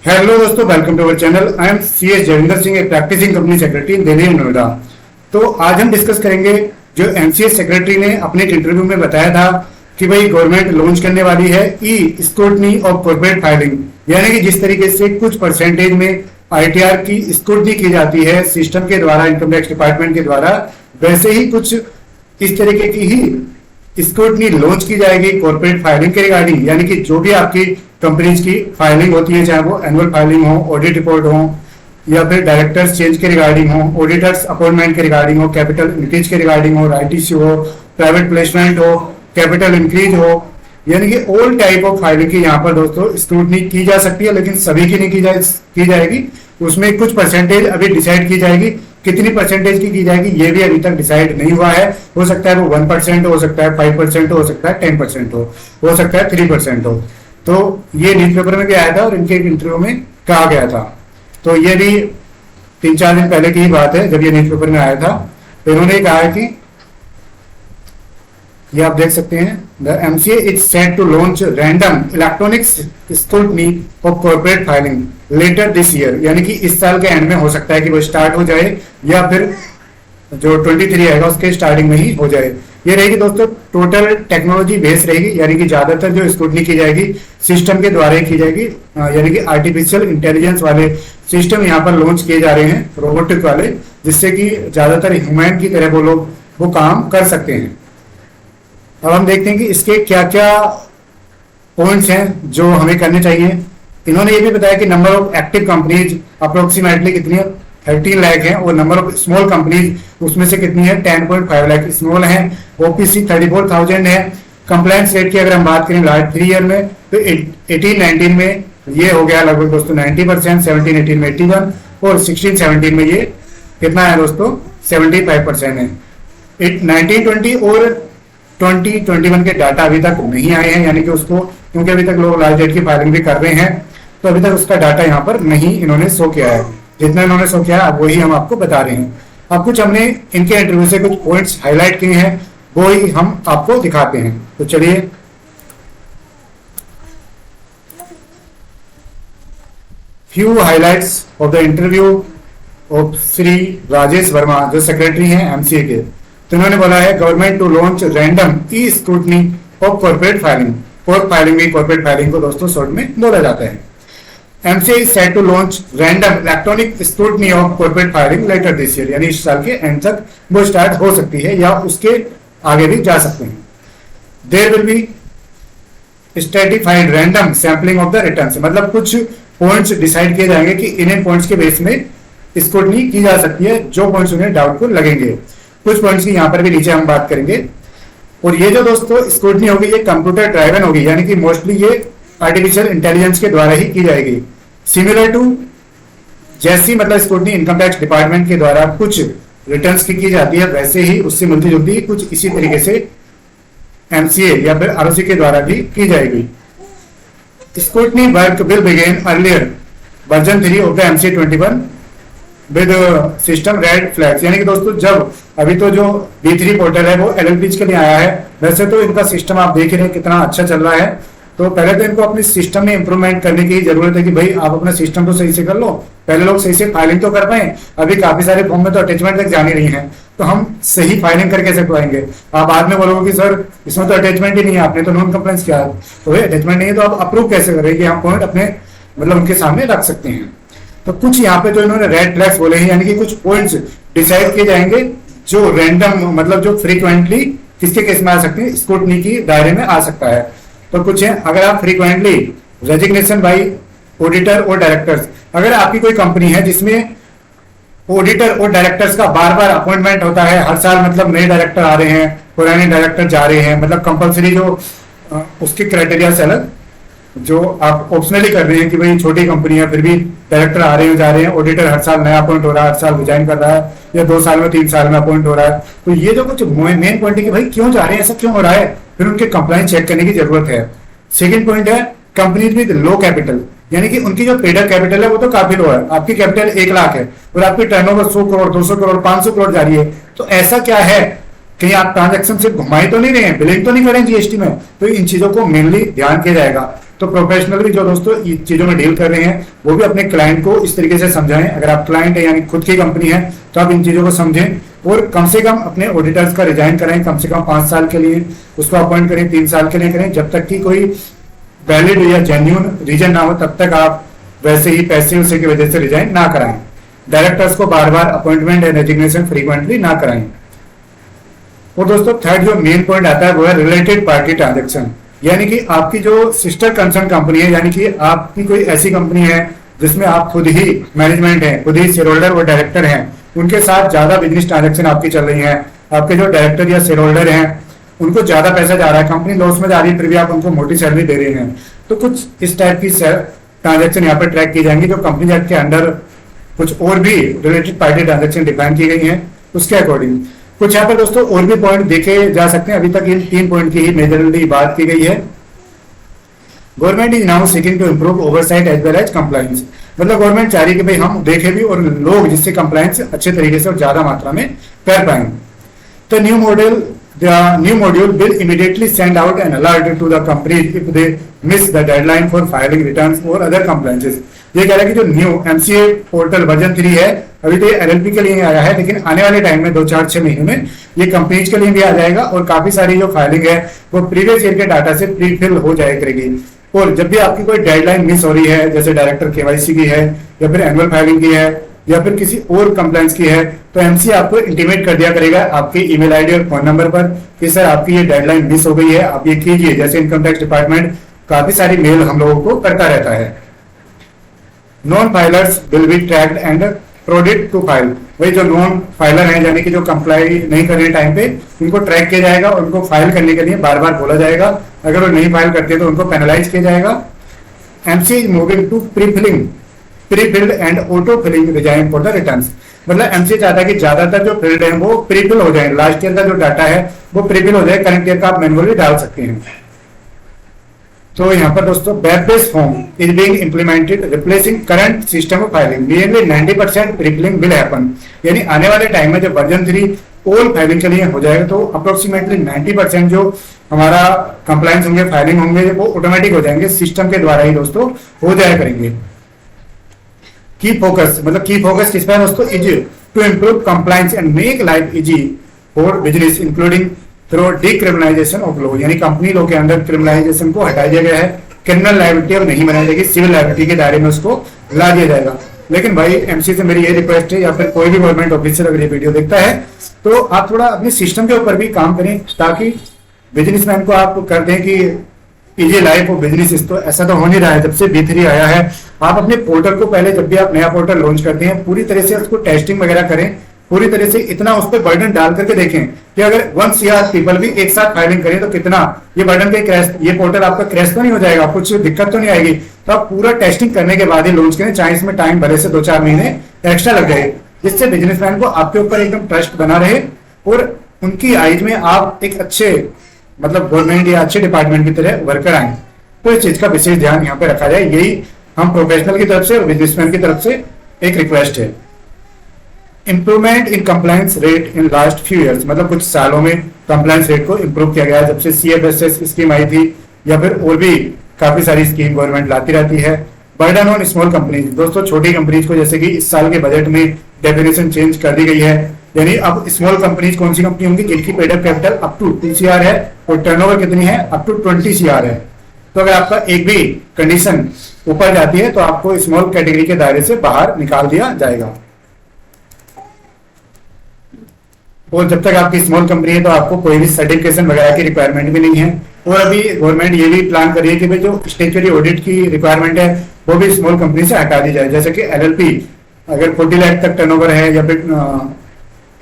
Hello दोस्तों, welcome to our channel. I am C S Jayvinder Singh, एक practising company secretary in Delhi Noida. तो आज हम डिस्कस करेंगे जो एमसीएस सेक्रेटरी ने अपने एक इंटरव्यू में बताया था कि भाई गवर्नमेंट लॉन्च करने वाली है ई स्क्रूटनी ऑफ कॉर्पोरेट फाइलिंग, यानी कि जिस तरीके से कुछ परसेंटेज में आईटीआर की स्क्रूटनी की जाती है सिस्टम के द्वारा, इनकम टैक्स डिपार्टमेंट के द्वारा, वैसे ही कुछ इस तरीके की ही स्क्रूटनी लॉन्च की जाएगी कॉर्पोरेट फाइलिंग के रिगार्डिंग, यानी कि जो भी आपकी कंपनीज की फाइलिंग होती है, चाहे वो एनुअल फाइलिंग हो, ऑडिट रिपोर्ट हो, या फिर डायरेक्टर्स चेंज के रिगार्डिंग हो, ऑडिटर्स अपॉइंटमेंट के रिगार्डिंग हो, कैपिटल इंक्रीज के रिगार्डिंग हो, राइट इश्यू हो, प्राइवेट प्लेसमेंट हो, कैपिटल इंक्रीज हो, यानी कि ऑल टाइप ऑफ फाइलिंग की यहाँ पर दोस्तों स्क्रूटनी की जा सकती है, लेकिन सभी की नहीं की जाएगी। उसमें कुछ परसेंटेज अभी डिसाइड की जाएगी, कितनी परसेंटेज की जाएगी ये भी अभी तक डिसाइड नहीं हुआ है। हो सकता है वो 1% हो सकता है, 5% हो सकता है, 10% हो सकता है 3% हो। तो ये न्यूज पेपर में भी आया था और इनके इंटरव्यू में कहा गया था। तो ये भी 3-4 दिन पहले की ही बात है जब ये न्यूज पेपर में आया था। तो इन्होंने कहा है कि ये आप देख सकते हैं, the MCA is set to launch random electronic scrutiny of corporate filing later this year, यानी कि इस साल के एंड में हो सकता है कि वो स्टार्ट हो जाए, या फिर जो 23 आएगा उसके स्टार्टिंग में ही हो जाए। ये रहेगी दोस्तों टोटल टेक्नोलॉजी बेस रहेगी, यानी कि ज्यादातर जो स्क्रूटनी की जाएगी सिस्टम के द्वारा ही की जाएगी, यानी कि आर्टिफिशियल इंटेलिजेंस वाले सिस्टम यहाँ पर लॉन्च किए जा रहे हैं, रोबोटिक वाले, जिससे कि ज्यादातर ह्यूमन की तरह वो लोग वो काम कर सकते हैं। अब हम देखते हैं कि इसके क्या क्या पॉइंट्स हैं जो हमें करने चाहिए। इन्होंने ये भी बताया कि number of active companies approximately कितनी है, 13 लाख है, और नंबर ऑफ स्मॉल कंपनीज उसमें से कितनी है, 10.5 लाख स्मॉल है, ओपीसी 34,000 है। कंप्लायंस रेट की अगर हम बात करें लास्ट 3 ईयर में, तो 18-19 में ये हो गया लगभग दोस्तों 90%, 17-18 में 81, और 16-17 में ये कितना है दोस्तों 75% है। 19-20 और 2021 के डाटा अभी तक नहीं आए हैं, यानी कि उसको, क्योंकि अभी तक लोग लास्ट डेट की फाइलिंग भी कर रहे हैं, तो अभी तक उसका डाटा यहाँ पर नहीं इन्होंने शो किया है। जितना इन्होंने शो किया है अब वही हम आपको बता रहे हैं। अब कुछ हमने इनके इंटरव्यू से कुछ पॉइंट्स हाईलाइट किए हैं, वो ही हम आपको दिखाते हैं। तो चलिए, few highlights of the interview of Shri Rajesh Verma, जो सेक्रेटरी हैं एमसीए के। तो इन्होंने बोला है government to launch random e scrutiny of corporate filing. Corporate filing को दोस्तों शॉर्ट में बोला जाता है। MCA is set to launch random electronic scrutiny of corporate filing later this year, यानी इस साल के एंड तक वो स्टार्ट हो सकती है या उसके आगे भी जा सकते हैं। There will be stratified random sampling of the returns, मतलब कुछ पॉइंट्स डिसाइड किए जाएंगे कि इन पॉइंट्स के बेस में स्क्रूटनी की जा सकती है, जो पॉइंट्स उन्हें डाउटफुल लगेंगे। कुछ पॉइंट्स की यहाँ पर भी नीचे हम बात करेंगे। और ये जो दोस्तों स्क्रूटनी होगी ये कंप्यूटर ड्राइवन होगी, यानी कि मोस्टली ये आर्टिफिशियल इंटेलिजेंस के द्वारा ही की जाएगी। सिमिलर टू जैसी मतलब स्क्रूटनी इनकम टैक्स डिपार्टमेंट के द्वारा कुछ रिटर्न्स की जाती है, वैसे ही उससे मिलती जुलती कुछ इसी तरीके से एमसीए या फिर आरओसी के द्वारा भी की जाएगी। Scrutiny work will begin earlier version 3 of the MCA 21 with system red flags, यानी कि दोस्तों जब अभी तो जो B3 पोर्टल है वो एलएलपीज के लिए आया है, वैसे तो इनका सिस्टम आप देख रहे हैं कितना अच्छा चल रहा है। तो पहले तो इनको अपने सिस्टम में इंप्रूवमेंट करने की जरूरत है कि भाई आप अपना सिस्टम तो सही से कर लो, पहले लोग सही से फाइलिंग तो कर पाए, अभी काफी सारे फॉर्म में तो अटैचमेंट तक जानी नहीं है, तो हम सही फाइलिंग करके कैसे पाएंगे। आप बाद में बोलोगे कि सर इसमें तो अटैचमेंट ही नहीं है, आपने तो नॉन कंप्लायंस किया, तो भाई अटैचमेंट नहीं है तो आप अप्रूव कैसे करें कि हम पॉइंट अपने मतलब उनके सामने रख सकते हैं। तो कुछ यहाँ पे जो इन्होंने रेड फ्लैग्स बोले हैं, यानी कि कुछ पॉइंट्स डिसाइड किए जाएंगे जो रैंडम मतलब जो फ्रीक्वेंटली किसके केस में आ सकते हैं, स्क्रूटनी की दायरे में आ सकता है। तो कुछ है, अगर आप फ्रीक्वेंटली रेजिग्नेशन बाई ऑडिटर और डायरेक्टर्स, अगर आपकी कोई कंपनी है जिसमें ऑडिटर और डायरेक्टर्स का बार बार अपॉइंटमेंट होता है, हर साल मतलब नए डायरेक्टर आ रहे हैं, पुराने डायरेक्टर जा रहे हैं, मतलब कंपलसरी जो उसके क्राइटेरिया से अलग जो आप ऑप्शनली कर रहे हैं कि भाई छोटी कंपनी है फिर भी डायरेक्टर आ रहे हैं जा रहे हैं, ऑडिटर हर साल नया अपॉइंट हो रहा है, हर साल रिजाइन कर रहा है, या 2 साल में 3 साल में अपॉइंट हो रहा है। तो ये जो कुछ मेन पॉइंट है कि भाई क्यों जा रहे हैं, ऐसा क्यों हो रहा है, फिर उनके कंप्लायंस चेक करने की जरूरत है। सेकंड पॉइंट है कंपनीज विद लो कैपिटल, यानी कि उनकी जो पेड अप कैपिटल है वो तो काफी लो है, आपकी कैपिटल 1 लाख है और आपकी टर्नओवर 100 करोड़ 200 करोड़ 500 करोड़ जा रही है, तो ऐसा क्या है कहीं आप ट्रांजैक्शन से घुमाई तो नहीं रहे हैं, बिलिंग तो नहीं करें जीएसटी में, तो इन चीजों को मेनली ध्यान किया जाएगा। तो प्रोफेशनल भी जो दोस्तों इन चीजों में डील कर रहे हैं वो भी अपने क्लाइंट को इस तरीके से समझाएं। अगर आप क्लाइंट है यानी खुद की कंपनी है तो आप इन चीजों को समझें और कम से कम अपने ऑडिटर्स का रिजाइन कराएं, कम से कम 5 साल के लिए उसको अपॉइंट करें, 3 साल के लिए करें, जब तक कि कोई वैलिड या जेन्युइन रीजन ना हो तब तक आप वैसे ही पैसे उसे की वजह से रिजाइन ना कराएं। डायरेक्टर्स को बार बार अपॉइंटमेंट एंड रेजिग्नेशन फ्रीक्वेंटली ना कराएं। और दोस्तों थर्ड जो मेन पॉइंट आता है वो है रिलेटेड पार्टी ट्रांजेक्शन, यानी कि आपकी जो सिस्टर कंसर्न कंपनी है, यानी कि आपकी कोई ऐसी कंपनी है जिसमें आप खुद ही मैनेजमेंट है, खुद ही शेयर होल्डर और डायरेक्टर हैं, उनके साथ ज्यादा बिजनेस ट्रांजेक्शन आपकी चल रही है, आपके जो डायरेक्टर या शेयर होल्डर हैं उनको ज्यादा पैसा जा रहा है, कंपनी लॉस में जा रही है फिर भी आप उनको मोटी सैलरी दे रहे हैं, तो कुछ इस टाइप की ट्रांजेक्शन यहाँ पर ट्रैक की जाएंगी जो कंपनी एक्ट के अंडर कुछ और भी रिलेटेड पार्टी ट्रांजेक्शन डिफाइन की गई है उसके अकॉर्डिंग। कुछ यहाँ पर दोस्तों और भी पॉइंट देखे जा सकते हैं। अभी तक इन 3 पॉइंट की ही मेजरली बात की गई है। Government is now seeking to improve oversight as well as compliance, मतलब गवर्नमेंट चाह रही है कि भाई हम देखें भी और लोग जिससे कंप्लायंस अच्छे तरीके से और ज्यादा मात्रा में कर पाए। तो the new module will immediately send out an alert to the companies if they miss the deadline for filing returns or other compliances। ये कह रहा है कि जो न्यू एमसीए पोर्टल वर्जन 3 है अभी तो एलएलपी के लिए आया है, लेकिन आने वाले टाइम में 2-4-6 महीने में ये कंपनीज के लिए भी आ जाएगा और काफी सारी जो फाइलिंग है वो प्रीवियस ईयर के डाटा से प्री फिल हो जाया करेगी। और जब भी आपकी कोई डेडलाइन मिस हो रही है, जैसे डायरेक्टर केवाईसी की है या फिर एनुअल फाइलिंग की है या फिर किसी और कंप्लायंस की है, तो एमसी आपको इंटीमेट कर दिया करेगा आपके ईमेल आईडी और फोन नंबर पर कि सर आपकी ये डेडलाइन मिस हो गई है, आप ये कीजिए। जैसे इनकम टैक्स डिपार्टमेंट काफी सारी मेल हम लोगों को करता रहता है। Non filers will be tracked and prodded to file, वही जो नॉन फाइलर हैं यानी कि जो कंप्लाई नहीं कर रहे टाइम पे उनको ट्रैक किया जाएगा और उनको फाइल करने के लिए बार बार बोला जाएगा, अगर वो नहीं फाइल करते तो उनको पेनलाइज किया जाएगा। MC is moving to prefilled and auto filling regime for the returns, मतलब एमसी चाहता है कि ज्यादातर जो फील्ड है वो प्री फिल हो जाए, लास्ट ईयर का जो डाटा है वो प्री फिल हो जाए, करंट ईयर का आप मैनुअली डाल सकते हैं। तो यहाँ पर दोस्तों web based form is being implemented replacing current system of filing, nearly 90% prefilling will happen, यानी आने वाले टाइम में जब वर्जन 3 ऑल फाइलिंग के लिए हो जाएगा तो अप्रोक्सीमेटली 90% जो हमारा कंप्लायंस होंगे, फाइलिंग होंगे वो ऑटोमेटिक हो जाएंगे, सिस्टम के द्वारा ही दोस्तों हो जाया करेंगे। की फोकस, मतलब की फोकस किस पर है दोस्तों, is to improve compliance and make life easy for business including through decriminalisation of law, यानी कंपनी लॉ के अंदर क्रिमिनलाइजेशन को हटा दिया गया है, क्रिमिनल लायबिलिटी अब नहीं बनाई जाएगी, सिविल लायबिलिटी के दायरे में उसको ला दिया जाएगा। लेकिन भाई एमसी से मेरी ये रिक्वेस्ट है या फिर कोई भी गवर्नमेंट ऑफिसर अगर ये वीडियो देखता है तो आप थोड़ा अपने सिस्टम के ऊपर भी काम करें ताकि बिजनेसमैन को आप कर दें कि इजी लाइफ और बिजनेस। तो ऐसा तो हो नहीं रहा है, जब से B3 आया है आप अपने पोर्टल को पहले जब भी आप नया पोर्टल लॉन्च करते हैं पूरी तरह से उसको टेस्टिंग वगैरह करें, पूरी तरह से इतना उस पर बर्डन डाल करके देखें कि अगर 1 CR पीपल भी एक साथ फाइलिंग करें तो कितना ये बर्डन के क्रैश, ये पोर्टल आपका क्रैश तो नहीं हो जाएगा, कुछ दिक्कत तो नहीं आएगी। तो आप पूरा टेस्टिंग करने के बाद ही लॉन्च करें, चाहे इसमें टाइम भले से 2-4 महीने एक्स्ट्रा लग जाए, जिससे बिजनेसमैन को आपके ऊपर एकदम ट्रस्ट बना रहे और उनकी आइज में आप एक अच्छे मतलब गवर्नमेंट या अच्छे डिपार्टमेंट की तरह वर्कर आए। तो इस चीज का विशेष ध्यान यहाँ पे रखा जाए, यही हम प्रोफेशनल की तरफ से और बिजनेसमैन की तरफ से एक रिक्वेस्ट है। Improvement in compliance rate in last few years, मतलब कुछ सालों में कंप्लायंस रेट को इंप्रूव किया गया है, जब से CFSS स्कीम आई थी या फिर और भी काफी सारी स्कीम गवर्नमेंट लाती रहती है। बर्डन ऑन स्मॉल कंपनीज, दोस्तों छोटी कंपनीज को जैसे कि इस साल के बजट में डेफिनेशन चेंज कर दी गई है, यानी अब स्मॉल कंपनीज कौन सी कंपनी होंगी जिनकी paid up capital up to 2 CR है और टर्नओवर कितनी है अप टू 20 CR है। तो अगर आपका एक भी कंडीशन ऊपर जाती है तो आपको स्मॉल कैटेगरी के दायरे से बाहर निकाल दिया जाएगा। और जब तक आपकी स्मॉल कंपनी है तो आपको कोई भी सर्टिफिकेशन वगैरह की रिक्वायरमेंट भी नहीं है। और अभी गवर्नमेंट ये भी प्लान कर रही है कि भाई जो स्टेचुटरी ऑडिट की रिक्वायरमेंट है वो भी स्मॉल कंपनी से हटा दी जाए, जैसे कि LLP अगर 40 लाख तक टर्नओवर है या फिर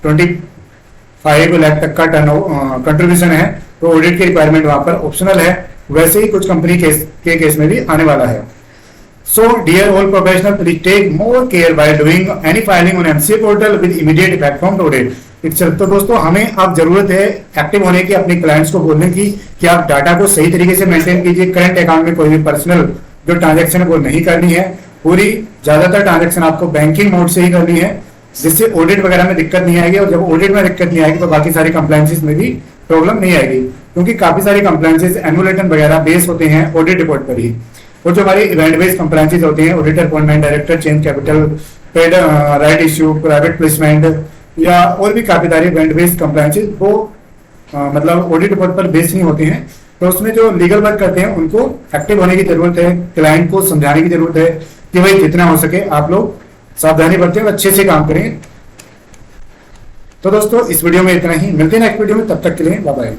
25 लाख तक का कंट्रीब्यूशन है तो ऑडिट की रिक्वायरमेंट वहां पर ऑप्शनल है, वैसे ही कुछ कंपनी के केस में भी आने वाला है। So dear all professional, please take more care by doing any filing on MCA portal with immediate effect from today. तो दोस्तों हमें अब जरूरत है एक्टिव होने की, अपने क्लाइंट्स को बोलने की कि आप डाटा को सही तरीके से मेंटेन कीजिए। करंट अकाउंट में कोई भी पर्सनल जो ट्रांजैक्शन है वो नहीं करनी है, पूरी ज्यादातर ट्रांजैक्शन आपको बैंकिंग मोड से ही करनी है, जिससे ऑडिट वगैरह में दिक्कत नहीं आएगी। और जब ऑडिट में दिक्कत नहीं आएगी तो बाकी सारी कंप्लायंसेस में भी प्रॉब्लम नहीं आएगी। क्योंकि काफी सारी कंप्लायंसेस एनुअल रिटर्न वगैरह बेस होते हैं ऑडिट रिपोर्ट पर ही। और जो हमारे इवेंट बेस्ड कंप्लायंसेस होते हैं, auditor appointment, director change capital, paid right issue, private placement या और भी काफी सारे इवेंट बेस्ड कंप्लायंसेस वो मतलब ऑडिट रिपोर्ट पर बेस नहीं होते हैं। तो उसमें जो लीगल वर्क करते हैं उनको एक्टिव होने की जरूरत है, क्लाइंट को समझाने की जरूरत है कि भाई जितना हो सके आप लोग सावधानी बरतें और अच्छे से काम करें। तो दोस्तों इस वीडियो में इतना ही, मिलते हैं नेक्स्ट वीडियो में, तब तक के लिए बाय बाय।